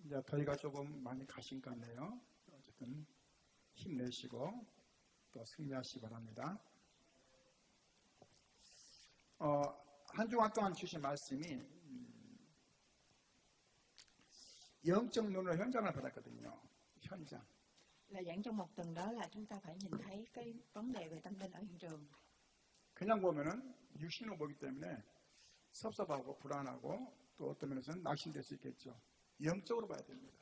이제 더위가 조금 많이 가신 것 같네요. 어쨌든 힘내시고 또 승리하시기 바랍니다. 한 주간 동안 주신 말씀이 영적 눈으로 현장을 받았거든요. 현장. Là giảng trong một tuần đó là chúng ta phải nhìn thấy cái vấn đề về tâm linh ở hiện trường. 그냥 보면은 육신으로 보기 때문에 섭섭하고 불안하고 또 어떤 면에서는 낙심될 수 있겠죠. 영적으로 봐야 됩니다.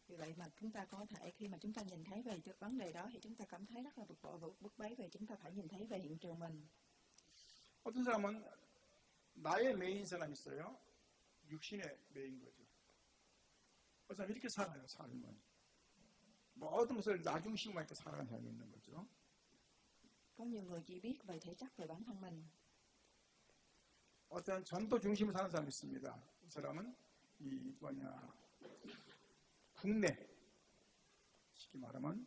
Vì vậy mà chúng ta có thể khi mà chúng ta nhìn thấy về vấn đề đó thì chúng ta cảm thấy rất là bực bội và bức bối về chúng ta phải nhìn thấy về hiện trường mình. 어떤 사람은 나의 매인 사람이 있어요. 육신의 매인 거죠. 그 사람 이렇게 살아요. 삶은. 모든 것을 나중심만 이렇게 살아가는 사람이 있는 거죠. Có nhiều người chỉ biết về thể chất về bản thân mình. 어떤 전도 중심을 사는 사람이 있습니다. 이 사람은 국내 쉽게 말하면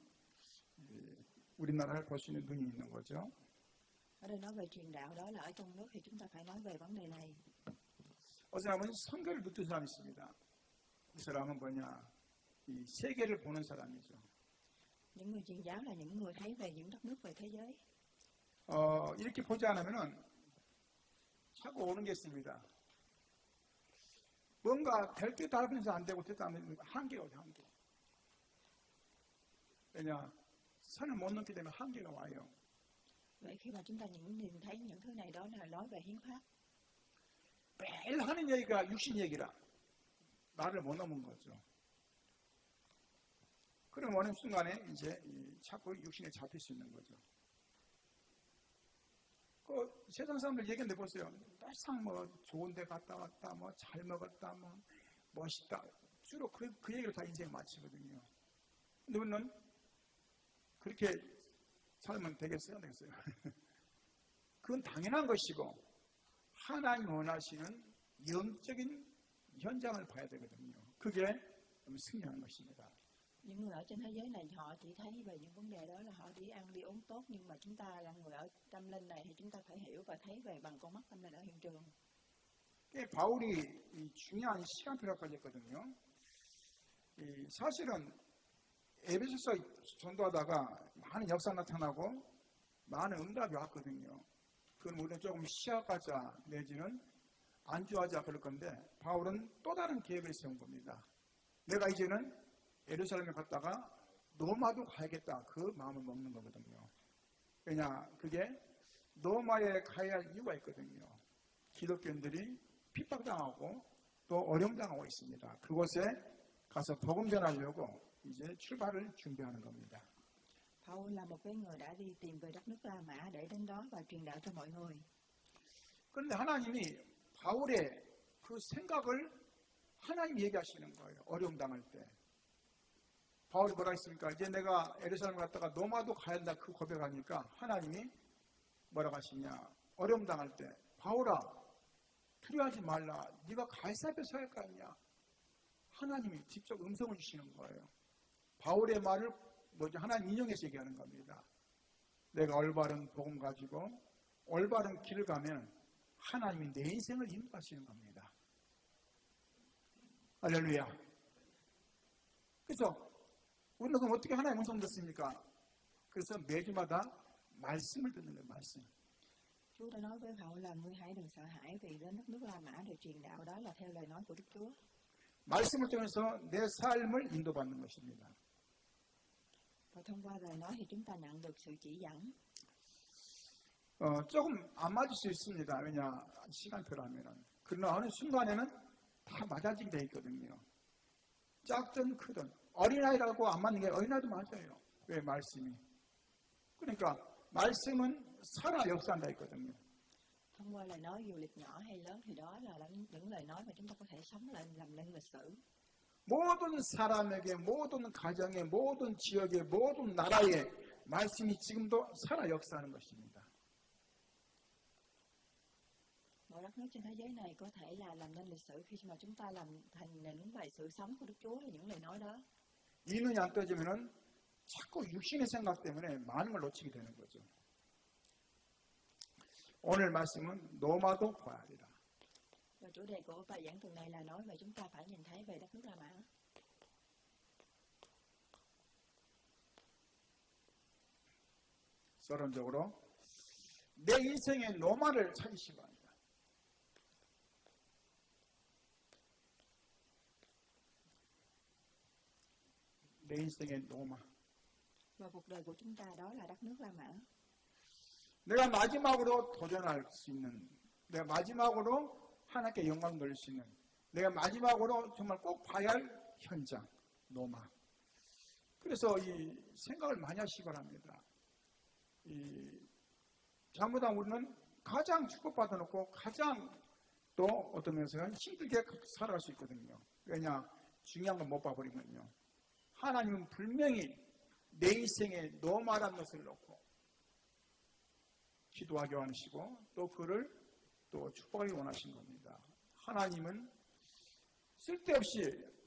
우리나라를 볼 수 있는 눈이 있는 거죠. Ở đây nói về truyền đạo đó là ở trong nước thì chúng ta phải nói về vấn đề này. 어떤 사람은 선교를 느낀 사람이 있습니다. 이 사람은 이 세계를 보는 사람이죠. Những người truyền giáo là những người thấy về những đất nước về thế giới. 이렇게 보지 않으면은 자꾸 오는 게 있습니다. 뭔가 될 때 달면서 안 되고 됐다 하면 한계가 오죠, 한계. 왜냐, 선을 못 넘기 때문에 한계가 와요. Vậy khi mà chúng ta nhìn thấy những thứ này đó là nói về hiến pháp. 매일 하는 얘기가 육신 얘기라 나를 못 넘은 거죠. 그럼 어느 순간에 이제 자꾸 육신에 잡힐 수 있는 거죠. 그 세상 사람들 얘기하는데 보세요. 항상 좋은 데 갔다 왔다, 잘 먹었다, 멋있다. 주로 그 얘기를 다 인생에 마치거든요. 근데 우리는 그렇게 살면 되겠어요? 안 되겠어요? 그건 당연한 것이고 하나님 원하시는 영적인 현장을 봐야 되거든요. 그게 승리하는 것입니다. Những người ở trên thế giới này họ chỉ thấy về những vấn đề đó là họ chỉ ăn đi uống tốt, nhưng mà chúng ta là người ở tâm linh này thì chúng ta phải hiểu và thấy về bằng con mắt tâm linh ở hiện trường. 바울이 중요한 시간표라고 했거든요. 사실은 에베소서 전도하다가 많은 역사 나타나고 많은 응답이 왔거든요. 그건 우리는 조금 쉬어가자 내지는 안주하자 그럴 건데 바울은 또 다른 계획을 세운 겁니다. 내가 이제는 예루살렘에 갔다가 로마도 가야겠다 그 마음을 먹는 거거든요. 왜냐 그게 로마에 가야 할 이유가 있거든요. 기독교인들이 핍박당하고 또 어려움당하고 있습니다. 그곳에 가서 복음 전하려고 이제 출발을 준비하는 겁니다. Paul là một cái người đã đi tìm về đất nước La Mã để đến đó và truyền đạo cho mọi người. 그런데 하나님이 바울의 그 생각을 하나님 얘기하시는 거예요. 어려움 당할 때. 바울이 뭐라 했습니까? 이제 내가 예루살렘 갔다가 로마도 가야 한다 그 고백하니까 하나님이 뭐라고 하시냐? 어려움 당할 때 바울아 두려워하지 말라. 네가 가이사 앞에 서야 할 거 아니냐? 하나님이 직접 음성을 주시는 거예요. 바울의 말을 하나님 인용해서 얘기하는 겁니다. 내가 올바른 복음 가지고 올바른 길을 가면 하나님이 내 인생을 인도하시는 겁니다. 할렐루야. 그래서 우리는 그럼 어떻게 하나님의 음성 듣습니까? 그래서 매주마다 말씀을 듣는 거예요. 말씀. Chúa đã nói với Paul là ngươi hãy đừng sợ hãi vì đến đất nước La Mã để truyền đạo, đó là theo lời nói của Đức Chúa. 말씀을 통해서 내 삶을 인도받는 것입니다. Và thông qua lời nói thì chúng ta nhận được sự chỉ dẫn. 조금 안 맞을 수 있습니다. 왜냐 시간표라면은. 그러나 어느 순간에는 다 맞아지게 돼 있거든요. 작든 크든 어린아이라고 안 맞는 게 어린아이도 맞아요. 왜 말씀이? 그러니까 말씀은 살아 역사한다 했거든요. Thông qua lời nói dù lịch nhỏ hay lớn thì đó là những lời nói mà chúng ta có thể sống lại làm nên lịch sử. 모든 사람에게, 모든 가정에, 모든 지역에, 모든 나라에 말씀이 지금도 살아 역사하는 것입니다. Mọi đất nước trên thế giới này có thể là làm nên lịch sử khi mà chúng ta làm thành những bài sự sống của Đức Chúa là những lời nói đó. 이 눈이 안 떠지면은 자꾸 육신의 생각 때문에 많은 걸 놓치게 되는 거죠. 오늘 말씀은 로마도 봐야 하리라. Và chủ đề của bài giảng tuần này là nói về chúng ta phải nhìn thấy về đất nước La Mã. 서론적으로 내 인생의 노마를 찾으시기 바랍니다. 내 인생의 노마. Và cuộc đời của chúng ta đó là đất nước La Mã. 내가 마지막으로 도전할 수 있는, 내가 마지막으로 하나님께 영광 돌릴 수 있는, 내가 마지막으로 정말 꼭 봐야 할 현장, 노마. 그래서 이 생각을 많이 하시기 바랍니다. 잘못하면 우리는 가장 축복받아 놓고 가장 또 어떤 면에서는 힘들게 살아갈 수 있거든요. 왜냐? 중요한 건 못 봐버리면요. 하나님은 분명히 내 인생에 노마라는 것을 놓고 기도하게 하시고 또 그를 또 축복하기 원하신 겁니다. 하나님은 쓸데없이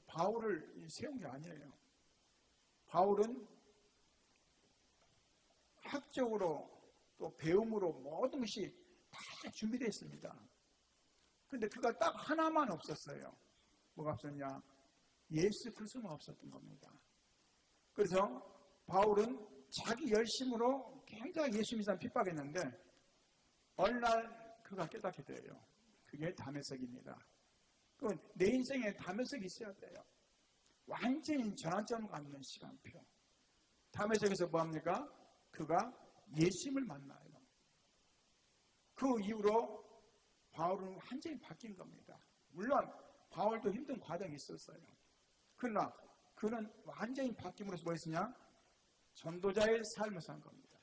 바울을 세운 게 아니에요. 바울은 학적으로 또 배움으로 모든 것이 다 준비되어 있습니다. 그런데 그가 딱 하나만 없었어요. 뭐가 없었냐? 예수 그리스도만 없었던 겁니다. 그래서 바울은 자기 열심으로 굉장히 예수 믿는 사람 핍박했는데 어느 날 그가 깨닫게 돼요. 그게 다메섹입니다. 그건 내 인생에 다메섹이 있어야 돼요. 완전히 전환점을 갖는 시간표. 다메섹에서 뭐합니까? 그가 예수님을 만나요. 그 이후로 바울은 완전히 바뀐 겁니다. 물론 바울도 힘든 과정이 있었어요. 그러나 그는 완전히 바뀜으로써 뭐 했으냐? 전도자의 삶을 산 겁니다.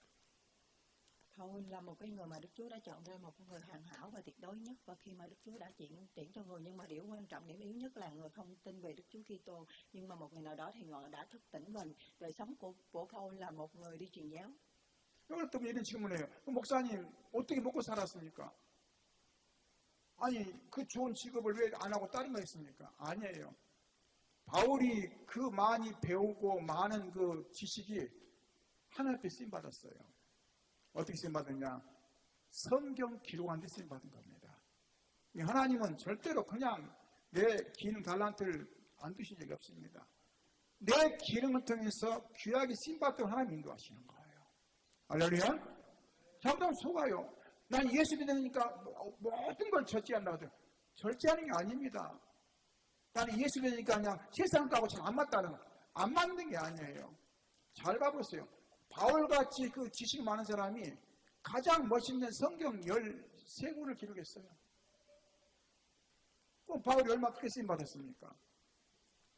Paul là một cái người mà Đức Chúa đã chọn ra một người hoàn hảo và tuyệt đối nhất, và khi mà Đức Chúa đã tiễn cho người, nhưng mà điều quan trọng, điểm yếu nhất là người không tin về Đức Chúa Kitô. Nhưng mà một ngày nào đó thì người đã thức tỉnh về đời sống của Paul là một người đi truyền giáo. 어떤 이런 질문을 해요. 목사님 어떻게 먹고 살았습니까? 아니 그 좋은 직업을 왜 안 하고 다른 거 했습니까? 아니에요. 바울이 그 많이 배우고 많은 그 지식이 하나님 앞에 쓰임 받았어요. 어떻게 쓰임 받았냐? 성경 기록한 데 쓰임 받은 겁니다. 하나님은 절대로 그냥 내 기능 달란트를 안 두신 적이 없습니다. 내 기능을 통해서 귀하게 쓰임 받도록 하나님 인도하시는 거예요. 할렐루야? 잠깐 속아요. 난 예수 믿으니까 모든 걸 절제한다고 해요. 절제하는 게 아닙니다. 나는 예수 믿으니까 그냥 세상하고 잘 안 맞다는, 안 맞는 게 아니에요. 잘 봐보세요. 바울같이 그 지식 많은 사람이 가장 멋있는 성경 13구를 기록했어요. 그럼 바울이 얼마나 크게 쓰임 받았습니까?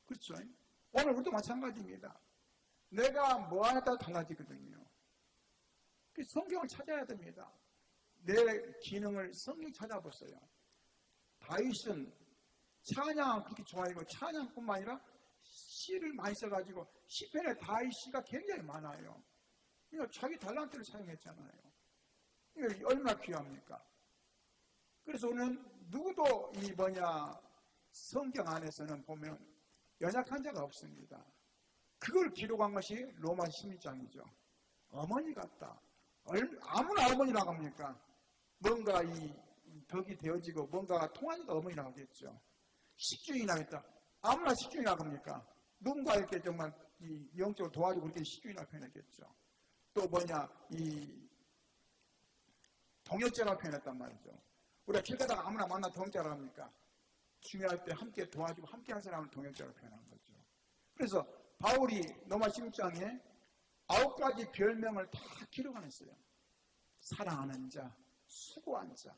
그렇죠? 오늘 우리도 마찬가지입니다. 내가 뭐 하냐에 따라 달라지거든요. 성경을 찾아야 됩니다. 내 기능을 성경 찾아보세요. 다윗은 찬양 그렇게 좋아하고 찬양뿐만 아니라 시를 많이 써가지고 시편에 다윗 시가 굉장히 많아요. 그러니까 자기 달란트를 사용했잖아요. 이거 얼마나 귀합니까? 그래서 오늘 누구도 성경 안에서는 보면 연약한 자가 없습니다. 그걸 기록한 것이 로마 16장이죠. 어머니 같다. 아무나 어머니라고 합니까? 뭔가 이 덕이 되어지고 뭔가 통하니까 어머니라고 하겠죠. 식주인이라고 했다. 아무나 식주인이라고 합니까? 누군가 이렇게 정말 이 영적으로 도와주고 그렇게 식주인이라고 표현했겠죠. 또 이 동역자라고 표현했단 말이죠. 우리가 길 가다가 아무나 만나 동역자라고 합니까? 중요할 때 함께 도와주고 함께 한 사람을 동역자라고 표현한 거죠. 그래서 바울이 로마 16장에 9가지 별명을 다 기록해냈어요. 사랑하는 자, 수고한 자.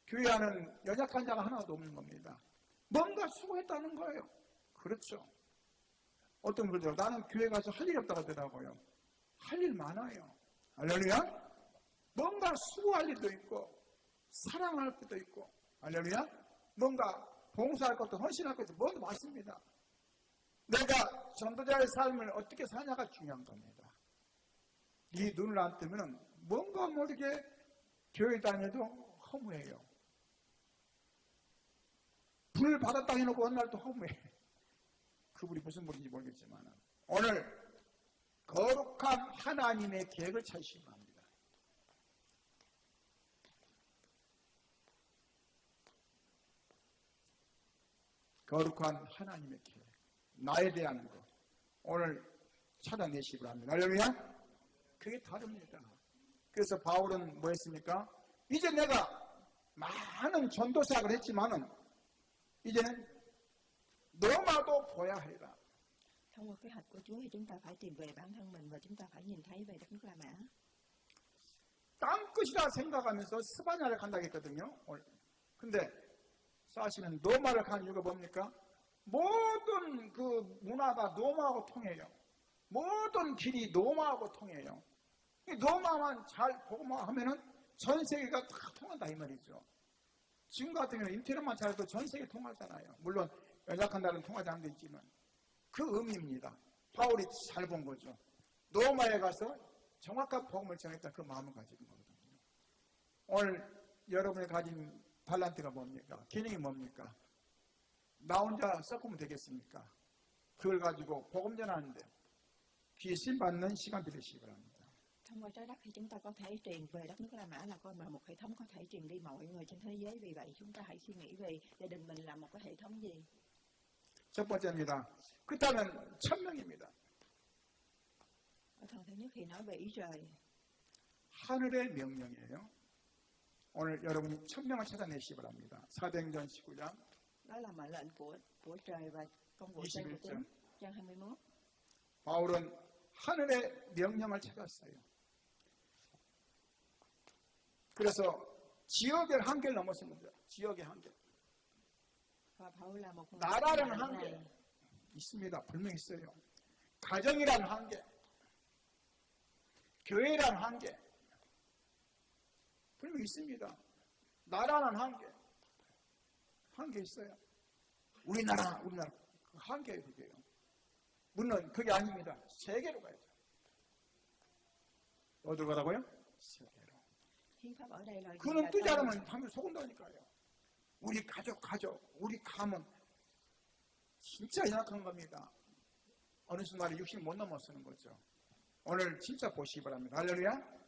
교회 안은 연약한 자가 하나도 없는 겁니다. 뭔가 수고했다는 거예요. 그렇죠. 어떤 분들 나는 교회 가서 할 일이 없다고 하더라고요. 할 일 많아요. 할렐루야. 뭔가 수고할 일도 있고 사랑할 것도 있고 할렐루야. 뭔가 봉사할 것도 헌신할 것도 뭐도 많습니다. 내가 전도자의 삶을 어떻게 사냐가 중요한 겁니다. 이 눈을 안 뜨면 뭔가 모르게 교회 다녀도 허무해요. 불을 받았다 해놓고 어느 날 또 허무해. 그 불이 무슨 불인지 모르겠지만 오늘 거룩한 하나님의 계획을 찾으시기 바랍니다. 거룩한 하나님의 계획, 나에 대한 것 오늘 찾아내시기 바랍니다. 할렐루야. 그게 다릅니다. 그래서 바울은 뭐 했습니까? 이제 내가 많은 전도사역을 했지만은 이제는 너마도 보야 하리라. Thông qua kế hoạch của Chúa thì chúng ta phải tìm về bản thân mình và chúng ta phải nhìn thấy về đất nước La Mã. 땅끝이라 생각하면서 스바냐를 간다고 했거든요. 근데 사실은 노마를 가는 이유가 뭡니까? 모든 그 문화가 노마하고 통해요. 모든 길이 노마하고 통해요. 이 노마만 잘 보고만 하면은 전 세계가 다 통한다 이 말이죠. 지금 같은 경우는 인터넷만 잘해도 전 세계 통하잖아요. 물론 연약한 나라는 통하지 않는 데 있지만 그 의미입니다. 바울이 잘 본 거죠. 노마에 가서 정확한 복음을 전했다 그 마음을 가지는 거거든요. 오늘 여러분이 가진 달란트가 뭡니까? 기능이 뭡니까? 나 혼자 섞으면 되겠습니까? 그걸 가지고 복음 전하는데 귀신 받는 시간 되시기 바랍니다. Thông qua trái đất thì chúng ta có thể truyền về đất nước La Mã là coi mà một hệ thống có thể truyền đi mọi người trên thế giới. Vì vậy chúng ta hãy suy nghĩ về gia đình mình là một cái hệ thống gì. 첫 번째입니다. 그렇다면 천명입니다. Ở phần thứ nhất thì nói về ý trời. 하늘의 명령이에요. 오늘 여러분이 천명을 찾아내시기 바랍니다. 사도행전 19장 Đó là mệnh lệnh của trời và công vụ trên của 21장. Chúa. Trang 21. 바울은 하늘의 명령을 찾았어요. 그래서 지역의 한계를 넘었습니다. 지역의 한계. Và Paul là một người 나라라는 này 한계 있습니다. 분명히 있어요. 가정이라는 한계, 교회라는 한계 분명히 있습니다. 나라는 한계 있어요. 우리나라 그 한계예요. 그게요. 물론 그게 아닙니다. 세계로 가야죠. 어디로 가라고요? 세계로. hiến pháp ở đây là gì? 그는 Là 뜨지 tôi- 않으면 하면 속은다니까요. 우리 가족, 우리 가문 진짜 연약한 겁니다. 어느 순간에 60 못 넘어서는 거죠. 오늘 진짜 보시기 바랍니다. 할렐루야.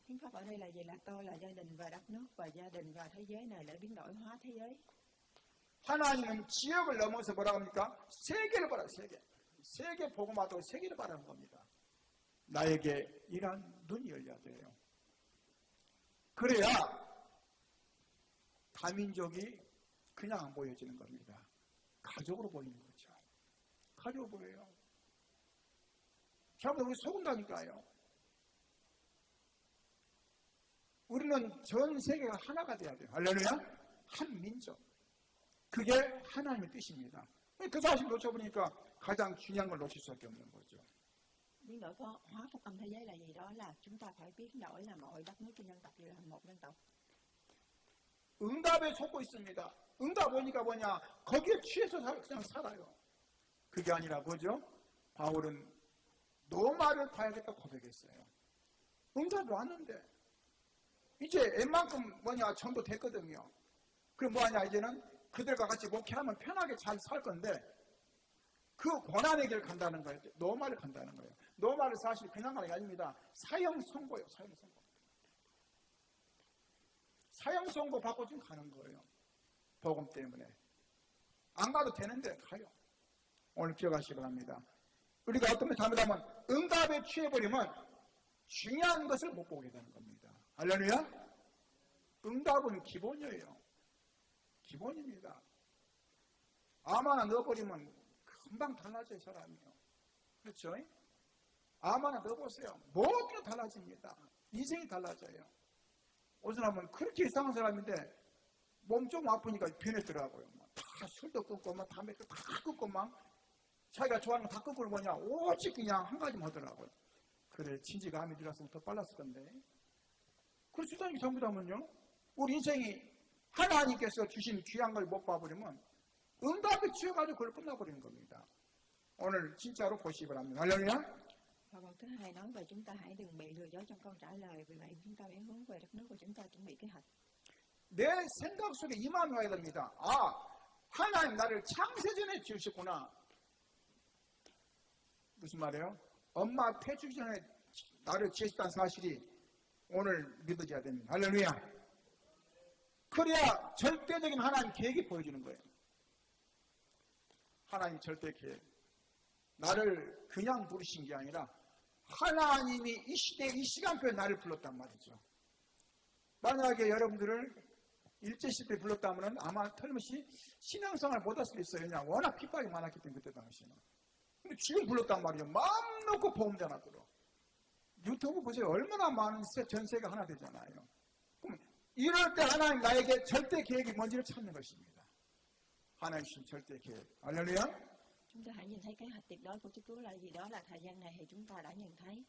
Hiến pháp ở đây là gì? Là tôi là gia đình và đất nước và gia đình và thế giới này để biến đổi hóa thế giới. 하나님은 지역을 넘어서 뭐라고 합니까? 세계를 봐라, 세계. 세계 복음화도 세계를 바라는 겁니다. 나에게 이런 눈이 열려야 돼요. 그래야 다민족이 그냥 안 보여지는 겁니다. 가족으로 보이는 거죠. 가족으로 보여요. 전부 우리 속은다니까요. 우리는 전 세계가 하나가 돼야 돼요. 할렐루야. 한 민족. 그게 하나님의 뜻입니다. 그 사실 놓쳐보니까 가장 중요한 걸 놓칠 수밖에 없는 거죠. Biến đổi hóa phúc âm thế giới là gì? Đó là chúng ta phải biến đổi là mọi đất nước trên dân tộc đều là một dân tộc. 응답에 속고 있습니다. 응답 오니까 뭐냐? 거기에 취해서 그냥 살아요. 그게 아니라 뭐죠? 바울은 노마를 봐야겠다 고백했어요. 응답이 왔는데 이제 웬만큼 뭐냐 전도 됐거든요. 그럼 뭐하냐 이제는 그들과 같이 목회하면 편하게 잘 살 건데 그 고난의 길 간다는 거예요. 노마를 간다는 거예요. 노마를 사실 그냥 가는 게 아닙니다. 사형 선고예요. 사형 선고. 사형 선고 받고 지금 가는 거예요. 복음 때문에. 안 가도 되는데 가요. 오늘 기억하시기 바랍니다. 우리가 어떤 면 잘못하면 응답에 취해버리면 중요한 것을 못 보게 되는 겁니다. 할렐루야? 응답은 기본이에요. 기본입니다. 암 하나 넣어버리면 금방 달라져요, 사람이요. 그렇죠? 암 하나 넣어보세요. 모든 게 달라집니다. 인생이 달라져요. 어느 사람은 그렇게 이상한 사람인데 몸 좀 아프니까 변했더라고요. 다 술도 끊고 막 담배도 다 끊고 막 자기가 좋아하는 거 다 끊고 뭐냐 오직 그냥 한 가지만 하더라고요. 그래 진지가 암이 들어왔으면 더 빨랐을 건데 그럴 수 있다는 게 전부다면요. 우리 인생이 하나님께서 주신 귀한 걸 못 봐버리면 응답에 취해가지고 그걸 끝나버리는 겁니다. 오늘 진짜로 보시기 바랍니다. 할렐루야. Và phần thứ hai nói về chúng ta hãy đừng bị lừa dối trong câu trả lời. Vì vậy chúng ta phải hướng về đất nước của chúng ta chuẩn bị kế hoạch. 내 생각 속에 이 마음이 와야 됩니다. 아, 하나님 나를 창세전에 지으셨구나. 무슨 말이에요? 엄마 태주기 전에 나를 지으셨다는 사실이 오늘 믿어져야 됩니다. 할렐루야. 그래야 절대적인 하나님 계획이 보여지는 거예요. 하나님 절대 계획. 나를 그냥 부르신 게 아니라 하나님이 이 시대, 이 시간표에 나를 불렀단 말이죠. 만약에 여러분들을 일제시대에 불렀다면 아마 틀림없이 신앙생활을 못할 수도 있어요. 그냥 워낙 핍박이 많았기 때문에 그때 당시에는. 근데 지금 불렀단 말이에요. 마음 놓고 복음 전하도록. 유튜브 보세요. 얼마나 많은 전세가 하나 되잖아요. 그럼 이럴 때 하나님 나에게 절대 계획이 뭔지를 찾는 것입니다. 하나님 신 절대 계획. 할렐루야. Chúng ta hãy nhìn thấy kế hoạch tuyệt đối của Chúa Cứu là gì đó, là thời gian này thì chúng ta đã nhận thấy.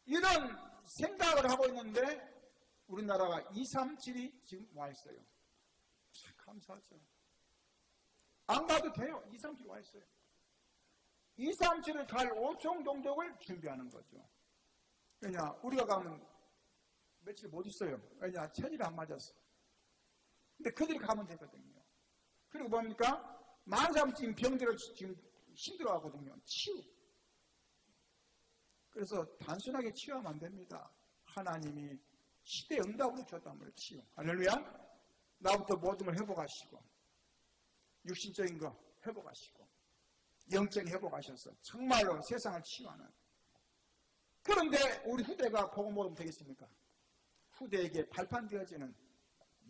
이런 생각을 하고 있는데 우리나라가 237이 지금 와 있어요. 참 감사하죠. 안 가도 돼요. 237이 와 있어요. 237을 갈 5총 종족을 준비하는 거죠. 왜냐, 우리가 가면 며칠 못 있어요. 왜냐, 체질이 안 맞아서. 근데 그들이 가면 되거든요. 그리고 뭡니까? 많은 사람 지금 병들어 지금 힘들어 하거든요. 치유. 그래서 단순하게 치유하면 안 됩니다. 하나님이 시대 응답으로 줬단 말이에요. 치유. 할렐루야. 나부터 모든 걸 회복하시고 육신적인 거 회복하시고 영적인 회복하셔서 정말로 세상을 치유하는. 그런데 우리 후대가 복음 모르면 되겠습니까? 후대에게 발판되어지는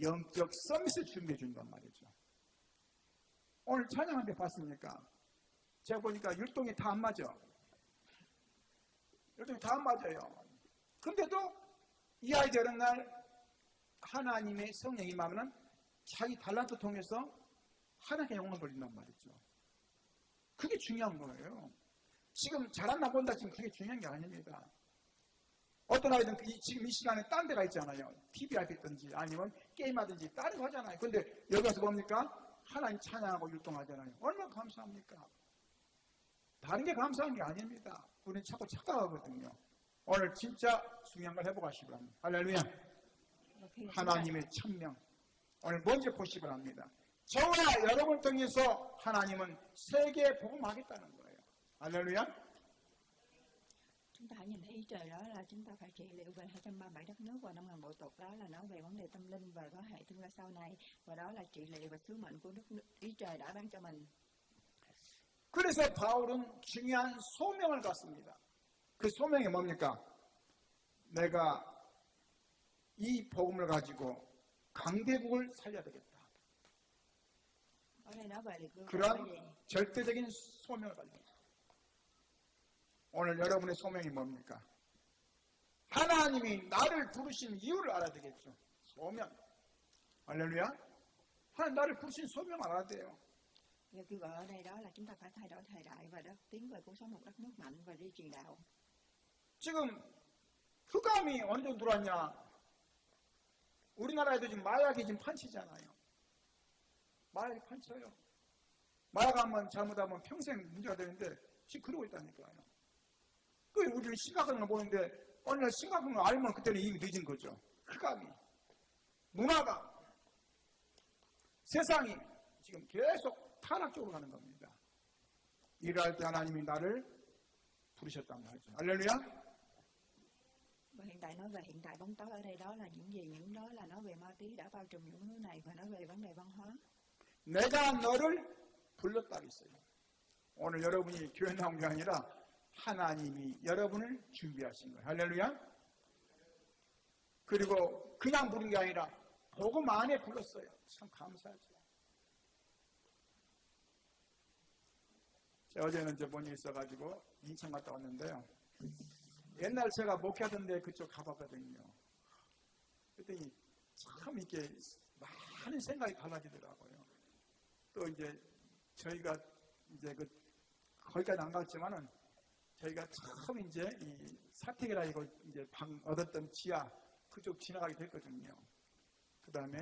영적 서밋을 준비해 준단 말이죠. 오늘 찬양한 데 봤습니까? 제가 보니까 율동이 다 안 맞아. 율동이 다 안 맞아요. 근데도 이 아이들 어느 날 하나님의 성령이 임하면 자기 달란트 통해서 하나님의 영광을 돌린단 말이죠. 그게 중요한 거예요. 지금 잘한다 본다 지금 그게 중요한 게 아닙니다. 어떤 아이들은 지금 이 시간에 딴 데가 있잖아요. TV 앞에 있든지 아니면 게임하든지 다른 거 하잖아요. 근데 여기 와서 뭡니까? 하나님 찬양하고 율동하잖아요. 얼마나 감사합니까? 다른 게 감사한 게 아닙니다. 우리는 자꾸 착각하거든요. 오늘 진짜 중요한 걸 회복하시기 바랍니다. 할렐루야. 하나님의 천명. 오늘 먼저 보시기 바랍니다. 저와 여러분을 통해서 하나님은 세계에 복음하겠다는 거예요. 할렐루야. Chúng ta hãy nhìn thấy ý trời đó là chúng ta phải trị liệu về 237 đất nước và 5.000 bộ tộc, đó là nói về vấn đề tâm linh và có hệ tương lai sau này, và đó là trị liệu và sứ mệnh của ý trời đã ban cho mình. 그래서 바울은 중요한 소명을 갖습니다. 그 소명이 뭡니까? 내가 이 복음을 가지고 강대국을 살려야 되겠다. Ở đây nói về liệt 그런 절대적인 소명을 가지고. 오늘 여러분의 소명이 뭡니까? 하나님이 나를 부르신 이유를 알아야 되겠죠. 소명. 할렐루야. 하나님 나를 부르신 소명 알아야 돼요. Điều kêu gọi ở đây đó là chúng ta phải thay đổi thời đại và tiến về cuộc sống một đất nước mạnh và đi truyền đạo. 지금 흑암이 언제 들어왔냐? 우리나라에도 지금 마약이 지금 판치잖아요. 마약이 판쳐요. 마약하면 잘못하면 평생 문제가 되는데 지금 그러고 있다니까요. 그 우리는 심각한 걸 보는데 어느 날 심각한 걸 알면 그때는 이미 늦은 거죠. 흑암이, 문화가, 세상이 지금 계속 타락 쪽으로 가는 겁니다. 일할 때 하나님이 나를 부르셨단 말이죠. 할렐루야. Và hiện tại nói về hiện tại bóng tối ở đây đó là những gì? Những đó là nói về ma túy đã bao trùm những thứ này và nói về vấn đề văn hóa. 내가 너를 불렀다 그랬어요. 오늘 여러분이 교회 나온 게 아니라 하나님이 여러분을 준비하신 거예요. 할렐루야. 그리고 그냥 부른 게 아니라 복음 안에 불렀어요. 참 감사하죠. 제가 어제는 이제 뭔 일이 있어가지고 인천 갔다 왔는데요. 옛날 제가 목회하던 데 그쪽 가봤거든요. 그랬더니 참 이렇게 많은 생각이 달라지더라고요. 또 이제 저희가 이제 거기까지 안 갔지만은 저희가 처음 이제 이 사택이라고 이제 방 얻었던 지하 그쪽 지나가게 됐거든요. 그 다음에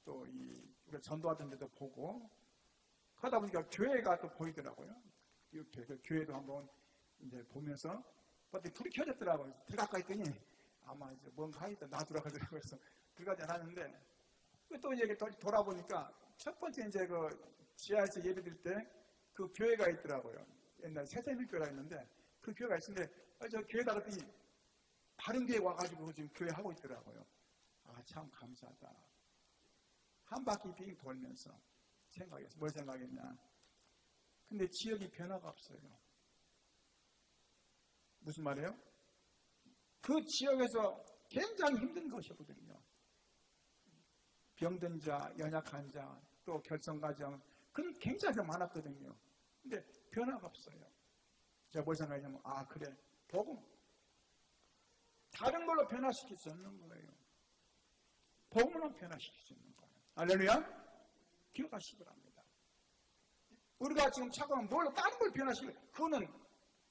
또 우리가 전도하던 데도 보고 그러다 보니까 교회가 또 보이더라고요. 이렇게 그 교회도 한번 이제 보면서 어떻게 불이 켜졌더라고요. 들어갈까 했더니 아마 이제 뭔가 하겠다 놔두라 그러더라고요. 그래서 들어가지 않았는데 또 이제 돌아보니까 첫 번째 이제 그 지하에서 예배 드릴 때 그 교회가 있더라고요. 옛날 새샘일교회가 있는데 그 교회가 있는데 저 교회다 그랬더니 다른 교회 와가지고 지금 교회 하고 있더라고요. 아 참 감사하다. 한 바퀴 빙 돌면서 생각했어. 뭘 생각했냐? 근데 지역이 변화가 없어요. 무슨 말이에요? 그 지역에서 굉장히 힘든 것이거든요. 병든 자, 연약한 자, 또 결성가정, 그런 굉장히 많았거든요. 근데 변화가 없어요. 제가 뭘 생각하냐면, 아, 그래. 복음. 다른 걸로 변화시킬 수 없는 거예요. 복음으로 변화시킬 수 있는 거예요. 할렐루야? 기억하시기 바랍니다. 우리가 지금 착각하면 뭘로 다른 걸 변화시키려, 그거는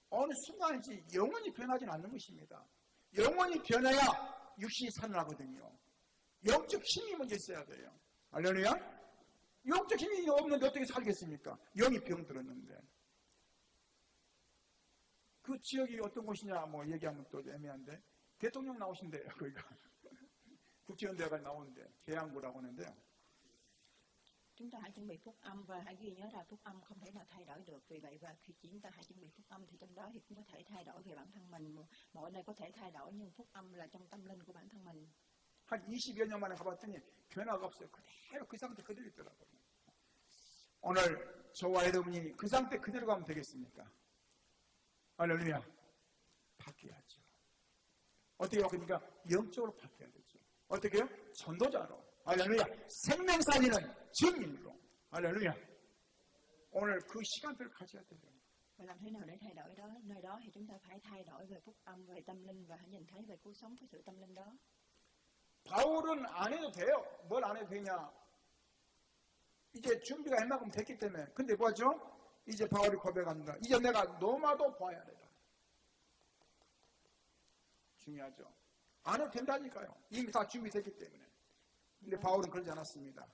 어느 순간인지 영원히 변하지는 않는 것입니다. 영원히 변해야 육신이 살아나거든요. 영적 힘이 먼저 있어야 돼요. 할렐루야? 영적 힘이 없는데 어떻게 살겠습니까? 영이 병들었는데. 그 지역이 어떤 곳이냐 뭐 얘기하면 또 애매한데, 대통령 나오신대요. 거기가 국제연대가 나오는데 계양구라고 하는데요. Chúng ta hãy chuẩn bị phúc âm và hãy ghi nhớ là phúc âm không thể nào thay đổi được. Vì vậy và khi chúng ta hãy chuẩn bị phúc âm thì trong đó thì cũng có thể thay đổi về bản thân mình. Mọi nơi có thể thay đổi nhưng phúc âm là trong tâm linh của bản thân mình. 한 20여 년 만에 가봤더니 변화가 없어요. 그대로 그 상태 그대로 있더라고요. 오늘 저와 여러분이 그 상태 그대로 가면 되겠습니까? 할렐루야. 바뀌어야죠. 어떻게 바뀌니까 영적으로 바뀌어야 되죠. 어떻게 해요? 전도자로. 할렐루야. 생명 살리는 증인으로. 할렐루야. 오늘 그 시간들을 가져야 돼요. Và làm thế nào để thay đổi đó? Nơi đó thì chúng ta phải thay đổi về phúc âm, về tâm linh và hãy nhìn thấy về cuộc sống cái sự tâm linh đó. 바울은 안 해도 돼요. 뭘 안 해도 되냐? 이제 준비가 얼마큼 됐기 때문에. 근데 뭐죠? 이제 바울이 고백합니다. 이제 내가 노마도 봐야 되라. 중요하죠. 안 해도 된다니까요. 이미 다 준비됐기 때문에. 근데 바울은 그러지 않았습니다.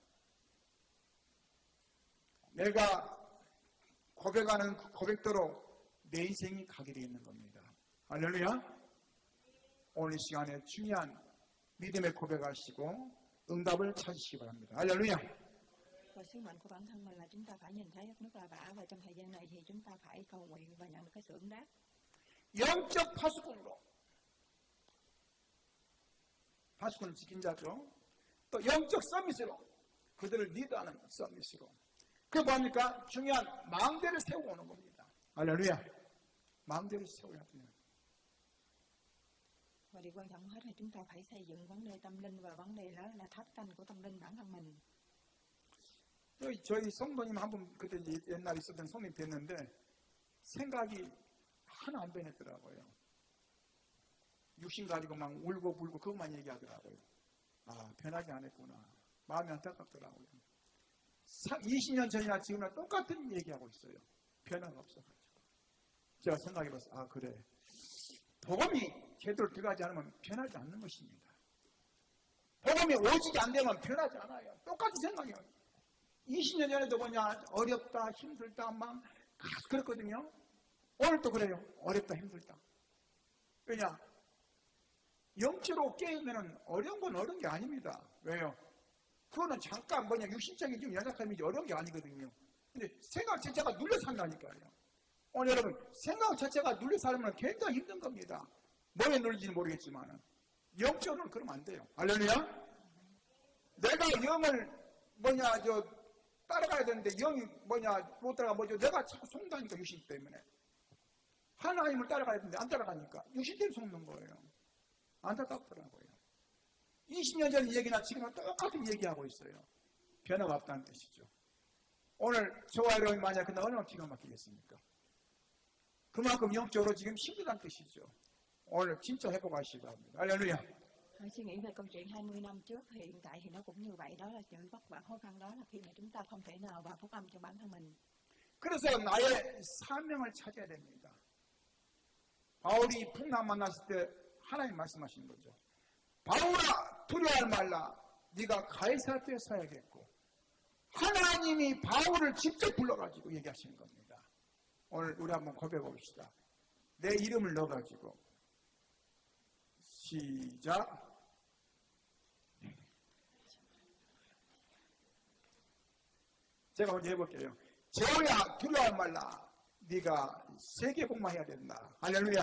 내가 고백하는 그 고백대로 내 인생이 가게 되어 있는 겁니다. 할렐루야. 오늘 시간에 중요한 믿음의 고백하시고 응답을 찾으시기 바랍니다. 할렐루야. Và sứ mệnh của bản thân mình là chúng ta phải nhìn thấy đất nước La Vã, và trong thời gian này thì chúng ta phải cầu nguyện và nhận được cái sự ứng đáp. 영적 파수꾼으로. 파수꾼을 지킨 자죠. 또 영적 서밋으로. 그들을 리드하는 서밋으로. 그게 뭐합니까? 중요한 망대를 세우고 오는 겁니다. 할렐루야. 망대를 세워야 돼요. Và điều quan trọng hết là chúng ta phải xây dựng vấn đề tâm linh, và vấn đề đó là tháp canh của tâm linh bản thân mình. 저희 성도님 한 분 그때 이제 옛날에 있었던 성도님 뵀는데 생각이 하나 안 변했더라고요. 육신 가지고 막 울고 불고 그것만 얘기하더라고요. 아, 변하지 않았구나. 마음이 안타깝더라고요. 20년 전이나 지금이나 똑같은 얘기하고 있어요. 변화가 없어가지고. 제가 생각해봤어요. 아, 그래. 복음이 제대로 들어가지 않으면 변하지 않는 것입니다. 복음이 오지게 안 되면 변하지 않아요. 똑같은 생각이에요. 20년 전에도 뭐냐, 어렵다, 힘들다, 막 그랬거든요. 오늘도 그래요. 어렵다, 힘들다. 왜냐? 영적으로 깨우면 어려운 건 어려운 게 아닙니다. 왜요? 그거는 잠깐 뭐냐, 육신적인 좀 연약함이지 어려운 게 아니거든요. 근데 생각 자체가 눌려 산다니까요. 오늘 여러분, 생각 자체가 눌려 살면 굉장히 힘든 겁니다. 뭐에 눌리지는 모르겠지만 영적으로는 그러면 안 돼요. 할렐루야? 내가 영을 따라가야 되는데 영이 못 따라가 내가 자꾸 속는다니까, 육신 때문에. 하나님을 따라가야 되는데 안 따라가니까 육신 때문에 속는 거예요. 안타깝더라고요. 20년 전 얘기나 지금은 똑같은 얘기하고 있어요. 변화가 없다는 뜻이죠. 오늘 저와 여러분이 만약 그날 얼마나 기가 막히겠습니까? 그만큼 영적으로 지금 힘들다는 뜻이죠. 오늘 진짜 회복하시기 바랍니다. 할렐루야. Suy nghĩ về câu chuyện 20 năm trước, thì hiện tại thì nó cũng như vậy. Đó là những vất vả khó khăn, đó là khi mà chúng ta không thể nào vào phúc âm cho bản thân mình. 그래서 나의 사명을 찾아야 됩니다. 바울이 풍랑 만났을 때 하나님 말씀하시는 거죠. 바울아, 두려워할 말라. 네가 가이사랴에 서야겠고. 하나님이 바울을 직접 불러가지고 얘기하시는 겁니다. 오늘 우리 한번 고백해 봅시다. 내 이름을 넣어가지고 시작. 제가 먼저 해볼게요. 재호야, 두려워할 말라. 네가 세계 복망해야 된다. 할렐루야.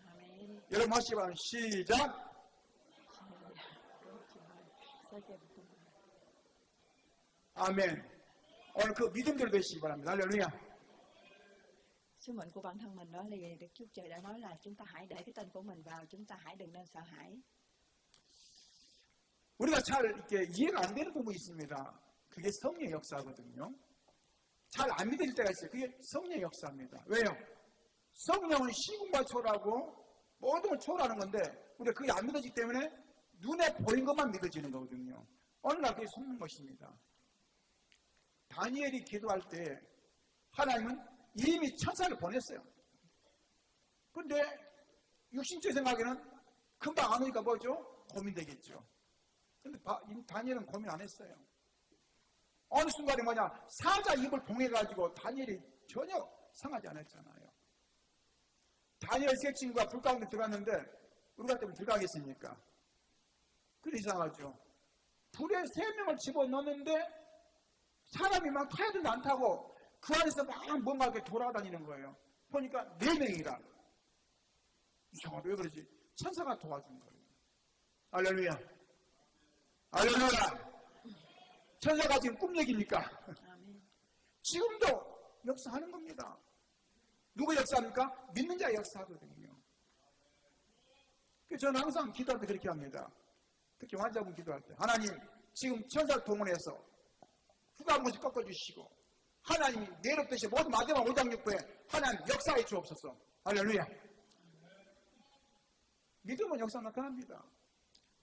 아멘. 여러분 하시기 바랍니다. 시작. 아멘. 오늘 그 믿음대로 되시기 바랍니다. 할렐루야. Sứ mệnh của bản thân mình đó là gì? Đức Chúa Trời đã nói là chúng ta hãy để cái tên của mình vào, chúng ta hãy đừng nên sợ hãi. 우리가 잘 이렇게 이해가 안 되는 부분이 있습니다. 그게 성령의 역사거든요. 잘 안 믿어질 때가 있어요. 그게 성령의 역사입니다. 왜요? 성령은 시공과 초월하고 모든 걸 초월하는 건데 우리가 그게 안 믿어지기 때문에 눈에 보인 것만 믿어지는 거거든요. 어느 날 그게 속는 것입니다. 다니엘이 기도할 때 하나님은 이미 천사를 보냈어요. 그런데 육신적 생각에는 금방 안 오니까 뭐죠? 고민되겠죠. 근데 다니엘은 고민 안 했어요. 어느 순간에 뭐냐, 사자 입을 봉해가지고 다니엘이 전혀 상하지 않았잖아요. 다니엘 세 친구가 불 가운데 들어갔는데 우리가 때문에 들어가겠습니까? 그래 이상하죠. 불에 3명을 집어넣는데 사람이 막 타야도 안 타고 그 안에서 막 뭔가 이렇게 돌아다니는 거예요. 보니까 4명이라. 이상하다. 왜 그러지? 천사가 도와준 거예요. 할렐루야. 할렐루야. 천사가 지금 꿈 얘기입니까? 아멘. 지금도 역사하는 겁니다. 누구 역사합니까? 믿는 자의 역사거든요. 저는 항상 기도할 때 그렇게 합니다. 특히 환자분 기도할 때 하나님 지금 천사를 동원해서 후가 한 번씩 꺾어주시고 하나님이 내렸듯이 모든 마대방 5장 6부에 하나님 역사해 주옵소서. 할렐루야. 믿음은 역사 나타납니다.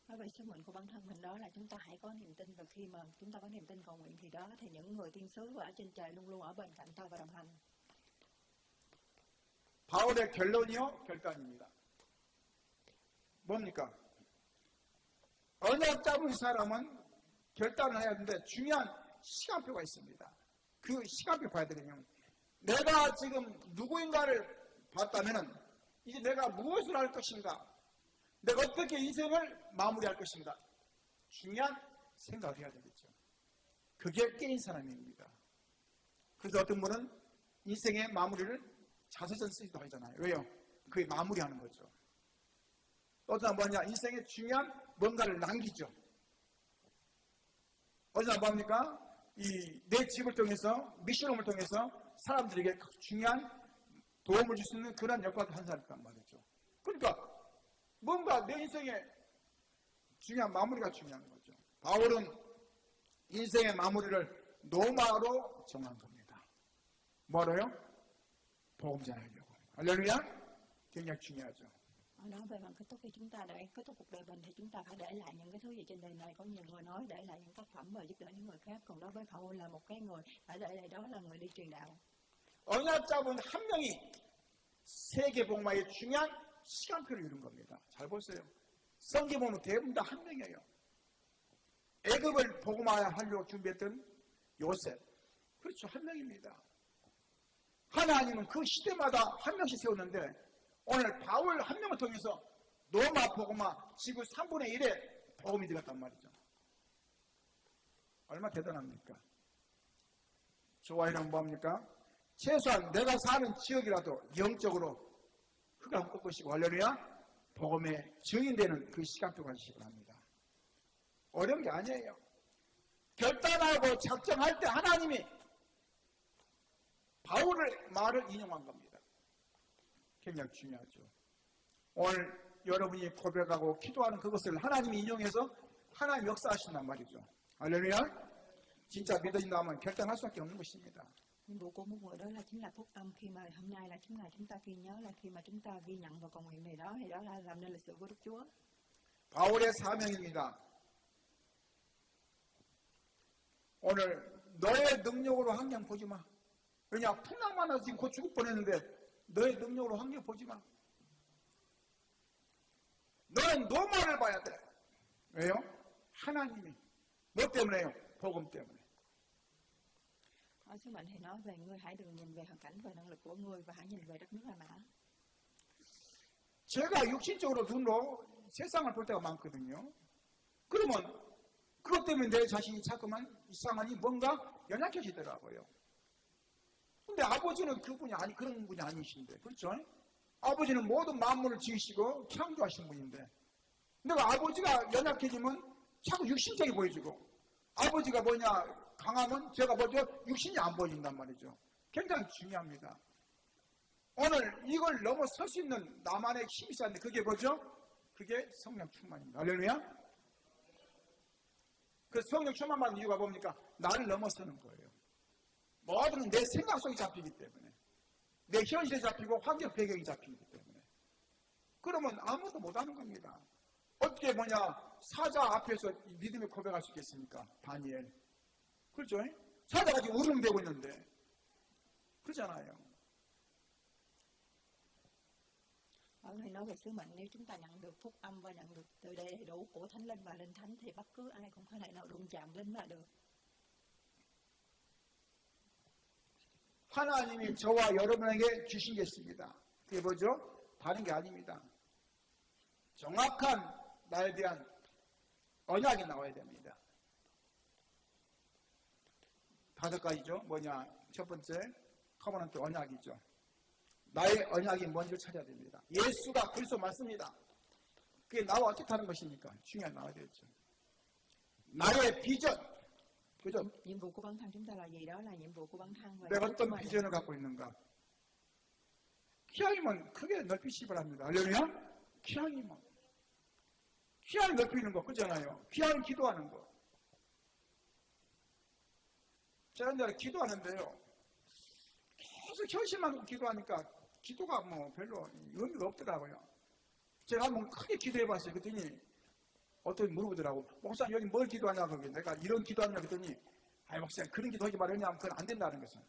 Nói về sứ mệnh của bản thân mình đó là chúng ta hãy có niềm tin, và khi mà chúng ta có niềm tin cầu nguyện thì đó thì những người thiên sứ ở trên trời luôn luôn ở bên cạnh ta và đồng hành. 바울의 결론이요 결단입니다. 뭡니까? 언약 잡은 사람은 결단을 해야 하는데 중요한 시간표가 있습니다. 그 시간표 봐야 되거든요. 내가 지금 누구인가를 봤다면 이제 내가 무엇을 할 것인가, 내가 어떻게 인생을 마무리할 것인가, 중요한 생각을 해야 되겠죠. 그게 깨인 사람입니다. 그래서 어떤 분은 인생의 마무리를 자서전 쓰기도 하잖아요. 왜요? 그게 마무리하는 거죠. 어떤 사람은 뭐냐, 인생에 중요한 뭔가를 남기죠. 어떤 사람은 뭡니까? 내 집을 통해서, 미션홈을 통해서 사람들에게 중요한 도움을 줄 수 있는 그런 역할을 한 사람이란 말이죠. 그러니까 뭔가 내 인생의 중요한 마무리가 중요한 거죠. 바울은 인생의 마무리를 노마로 정한 겁니다. 뭐로요? 복음 전하려고. 할렐루야. 굉장히 중요하죠. Nói về mặt kết thúc, khi chúng ta để kết thúc cuộc đời mình thì chúng ta phải để lại những cái thứ gì trên đời này. Có nhiều người nói để lại những tác phẩm và giúp đỡ những người khác, còn đối với Paul là một cái người phải để lại đó là người đi truyền đạo. 언약 잡은 한 명이 세계 복음화의 중요한 시간표를 이룬 겁니다. 잘 보세요. 성경 보면 대부분 다 한 명이에요. 애굽을 복음화하려고 준비했던 요셉, 그렇죠, 한 명입니다. 하나님은 그 시대마다 한 명씩 세웠는데 오늘 바울 한 명을 통해서 로마 복음화 지구 3분의 1에 복음이 들어갔단 말이죠. 얼마나 대단합니까? 좋아요는 뭡니까? 최소한 내가 사는 지역이라도 영적으로 흙을 꺾을 것이고, 할렐루야, 복음의 증인되는 그 시간표가 있기 바랍니다. 어려운 게 아니에요. 결단하고 작정할 때 하나님이 바울의 말을 인용한 겁니다. 굉장히 중요하죠. 오늘 여러분이 고백하고 기도하는 그것을 하나님이 인용해서 하나님 역사하신단 말이죠. 할렐루야. 진짜 믿어진다면 결단할 수밖에 없는 것입니다. Nhiệm vụ của một người đó là chính là phúc âm. Khi mà hôm nay là chính là chúng ta ghi nhớ, là khi mà chúng ta ghi nhận và cầu nguyện này đó thì đó là làm nên lịch sử của Đức Chúa. 바울의 사명입니다. 오늘 너의 능력으로 환경 보지 마. 왜냐, 풍랑만 와서 지금 곧 죽을 뻔했는데 너의 능력으로 환경 보지 마. 너는 노마를 봐야 돼. 왜요? 하나님이. 뭐 때문에요? 복음 때문에. Ở sứ mệnh thì nói về ngươi hãy đừng nhìn về hoàn cảnh và năng lực của ngươi, và hãy nhìn về đất nước La Mã. 제가 육신적으로 눈으로 세상을 볼 때가 많거든요. 그러면 그것 때문에 내 자신이 자꾸만 이상하니 뭔가 연약해지더라고요. 근데 아버지는 그런 분이 아니신데, 그렇죠? 아버지는 모든 만물을 지으시고 창조하신 분인데, 내가 아버지가 연약해지면 자꾸 육신적이 보여지고, 아버지가 강하면 제가 육신이 안 보여진단 말이죠. 굉장히 중요합니다. 오늘 이걸 넘어설 수 있는 나만의 힘이 있었는데 그게 뭐죠? 그게 성령 충만입니다. 할렐루야. 그 성령 충만 받는 이유가 뭡니까? 나를 넘어서는 거예요. 뭐든 내 생각 속에 잡히기 때문에, 내 현실에 잡히고 환경 배경이 잡히기 때문에. 그러면 아무도 못하는 겁니다. 어떻게 사자 앞에서 믿음의 고백할 수 있겠습니까? 다니엘. 그렇죠? 사자가 지금 우릉대고 있는데. 그렇잖아요. Ở đây nói về sứ mệnh, nếu chúng ta nhận được phúc âm và nhận được từ đây đầy đủ của Thánh Linh và Linh Thánh thì bất cứ ai cũng không thể nào đụng chạm linh mà được. 하나님이 저와 여러분에게 주신 게 있습니다. 그게 뭐죠? 다른 게 아닙니다. 정확한 나에 대한 언약이 나와야 됩니다. 5가지죠. 첫 번째, 커버넌트 언약이죠. 나의 언약이 뭔지를 찾아야 됩니다. 예수가 그리스도 맞습니다. 그게 나와 어떻게 하는 것입니까? 중요한 나와야 되겠죠. 나의 비전, 그죠? Nhiệm vụ của bản thân chúng ta là gì? Đó là nhiệm vụ của bản thân. Và 내가 어떤 비전을 갖고 있는가? 기왕이면 크게 넓히시기 바랍니다. 할렐루야? 기왕이면. 기왕 넓히는 거, 그잖아요. 기왕 기도하는 거. 제가 옛날에 기도하는데요. 계속 현실만 기도하니까 기도가 별로 의미가 없더라고요. 제가 한번 크게 기도해봤어요. 그랬더니 어떤 물어보더라고. 목사님 여기 뭘 기도하냐고. 내가 이런 기도하냐 그랬더니 목사님 그런 기도하지 말으냐면 그건 안 된다는 것은.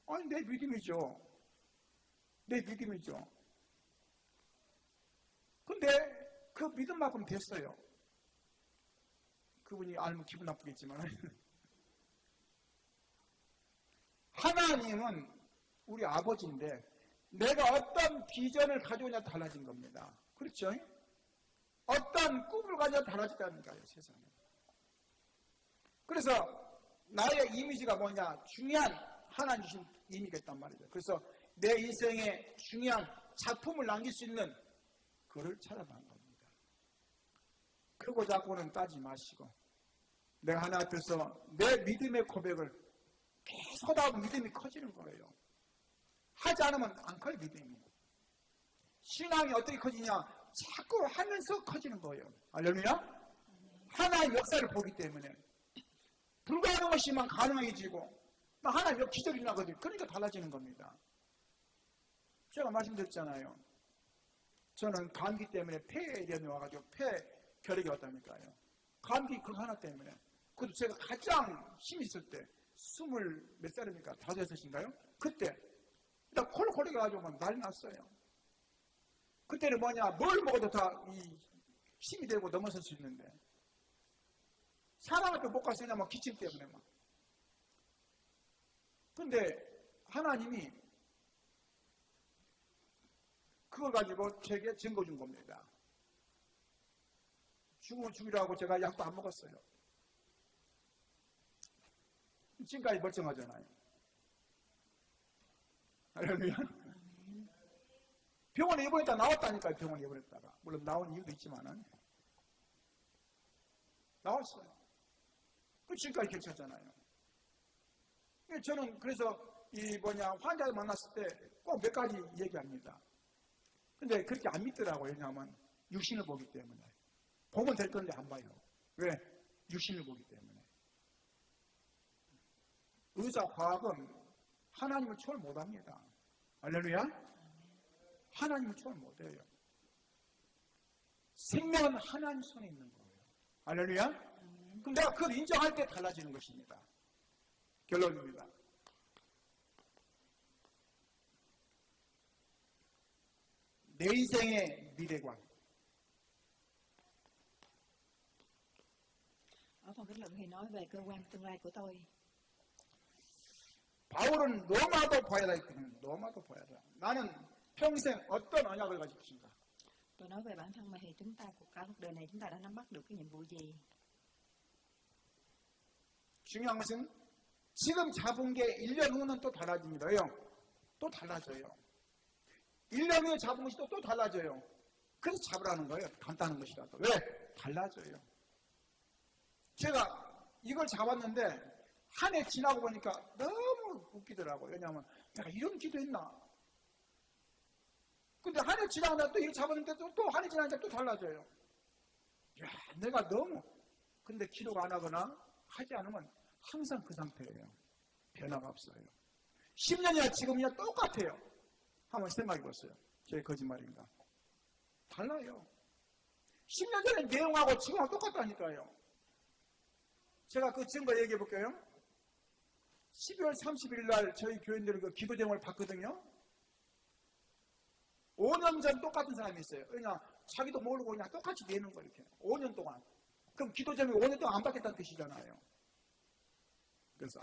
아니 내 믿음이죠. 내 믿음이죠. 근데 그 믿음만큼 됐어요. 그분이 알면 기분 나쁘겠지만 하나님은 우리 아버지인데 내가 어떤 비전을 가져오냐에 달라진 겁니다. 그렇죠? 어떤 꿈을 가져 달라졌다니까요, 세상에. 그래서 나의 이미지가 중요한 하나님 주신 이미지가 있단 말이죠. 그래서 내 인생에 중요한 작품을 남길 수 있는 그를 찾아가는 겁니다. 크고 작고는 따지 마시고 내가 하나 앞에서 내 믿음의 고백을 계속 하다 보면 믿음이 커지는 거예요. 하지 않으면 안 커요, 믿음이. 신앙이 어떻게 커지냐? 자꾸 하면서 커지는 거예요. 할렐루야? 하나의 역사를 보기 때문에 불가능한 것이만 가능해지고 하나의 기적이 나거든요. 그러니까 달라지는 겁니다. 제가 말씀드렸잖아요. 저는 감기 때문에 폐렴이 와가지고 폐결핵이 왔다니까요. 감기 그거 하나 때문에. 그래도 제가 가장 힘이 있을 때 20몇 살입니까? 5인가요? 그때 일단 콜콜이가 가지고 난리 났어요. 그때는 뭘 먹어도 다 힘이 되고 넘어설 수 있는데 사람 앞에 못 갔으냐 기침 때문에 근데 하나님이 그걸 가지고 제게 증거 준 겁니다. 죽으면 죽이라고 제가 약도 안 먹었어요. 지금까지 멀쩡하잖아요. 할렐루야. 병원에 입원했다 나왔다니까요. 병원에 입원했다가. 물론 나온 이유도 있지만은 나왔어요. 지금까지 괜찮잖아요. 저는 그래서 환자를 만났을 때 꼭 몇 가지 얘기합니다. 근데 그렇게 안 믿더라고요. 왜냐하면 육신을 보기 때문에. 보면 될 건데 안 봐요. 왜? 육신을 보기 때문에. 의사, 과학은 하나님을 초월 못합니다. 할렐루야? 하나님을 초월 못해요. 생명은 하나님 손에 있는 거예요. 할렐루야? 그럼 내가 그걸 인정할 때 달라지는 것입니다. 결론입니다. 내 인생의 미래관. Ở phần kết luận thì nói về cơ quan tương lai của tôi. 바울은 로마도 봐야 되거든요. 로마도 봐야 돼. 나는 평생 어떤 언약을 가지고 있습니다. Tôi nói về bản thân mình thì chúng ta cả cuộc đời này chúng ta đã nắm bắt được cái nhiệm vụ gì? 중요한 것은 지금 잡은 게 1년 후는 또 달라집니다요. 또 달라져요. 1년 후에 잡은 것이 또 달라져요. 그래서 잡으라는 거예요. 간단한 것이라도. 왜? 달라져요. 제가 이걸 잡았는데 한 해 지나고 보니까 너무 웃기더라고요. 왜냐하면 내가 이런 기도했나? 근데 한 해 지나가다 또 이거 잡았는데 또 한 해 지나니까 또 달라져요. 야, 내가 너무. 근데 기록 안 하거나 하지 않으면 항상 그 상태예요. 변화가 없어요. 10년이나 지금이나 똑같아요. 한번 생각해 보세요. 제 거짓말인가? 달라요. 10년 전에 내용하고 지금하고 똑같다니까요. 제가 그 증거 얘기해 볼게요. 12월 30일 날 저희 교인들은 그 기도 제목을 봤거든요. 5년 전 똑같은 사람이 있어요. 그냥 자기도 모르고 그냥 똑같이 내는 거 이렇게. 5년 동안. 그럼 기도 제목이 5년 동안 안 받겠다는 뜻이잖아요. 그래서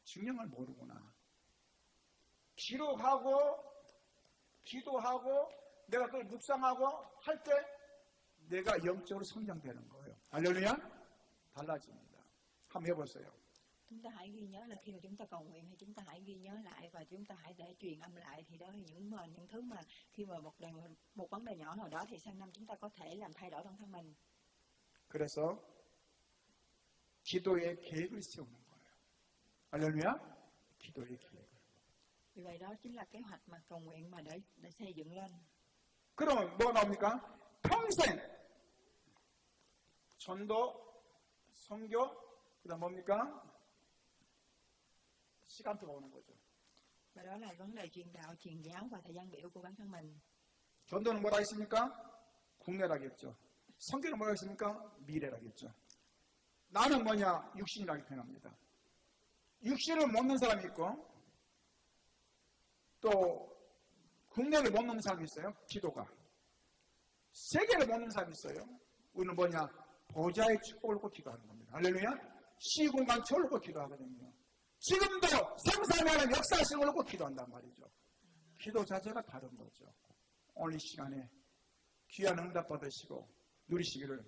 중요한 걸 모르구나. 기록하고 기도하고 내가 그걸 묵상하고 할 때 내가 영적으로 성장되는 거예요. 할렐루야? 달라집니다. 한번 해보세요. Chúng ta hãy ghi nhớ là khi mà chúng ta cầu nguyện thì chúng ta hãy ghi nhớ lại và chúng ta hãy để truyền âm lại, thì đó là những thứ mà khi mà một vấn đề nhỏ nào đó thì sang năm chúng ta có thể làm thay đổi bản thân mình. 그래서 기도의 계획을 세우는 거예요. 할렐루야? 기도의 계획. Vì vậy đó chính là kế hoạch mà cầu nguyện mà để xây dựng lên. 그러면 뭐가 나옵니까? 평생 전도, 선교, 그다음 뭡니까? 시간표가 오는 거죠. Và đó là vấn đề truyền đạo, truyền giáo và thời gian biểu của bản thân mình. 전도는 뭐라 했습니까? 국내라겠죠. 선교는 뭐라 했습니까? 미래라겠죠. 나는 뭐냐? 육신이라고 표현합니다. 육신을 못 넣는 사람이 있고 또 국내를 못 넣는 사람이 있어요. 기도가. 세계를 못 넣는 사람이 있어요. 우리는 뭐냐? 보좌의 축복을 놓고 기도하는 겁니다. 할렐루야? 시공간 초를 놓고 기도하거든요. 지금도 생사하는 역사하시는 걸 놓고 기도한단 말이죠. 기도 자체가 다른 거죠. 오늘 이 시간에 귀한 응답 받으시고 누리시기를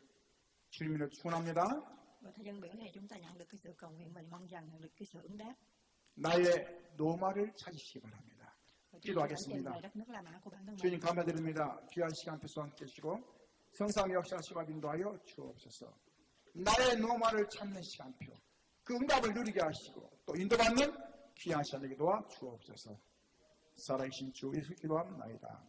주님으로 축원합니다. Và thời gian biểu này chúng ta nhận được cái sự cầu nguyện, mình mong rằng nhận được cái sự ứng đáp. 나의 노마를 찾으시기 바랍니다. Và chúng ta hãy tìm 기도하겠습니다. về đất nước La Mã của bản thân 주님 mình. 감사드립니다. 귀한 시간 앞에서 함께 계시고 성삼 역사시와 인도하여 주옵소서. 나의 노마를 찾는 시간표, 그 응답을 누리게 하시고 또 인도받는 귀한 시간 되게 도와 주옵소서. 살아계신 주 예수 기도합나이다.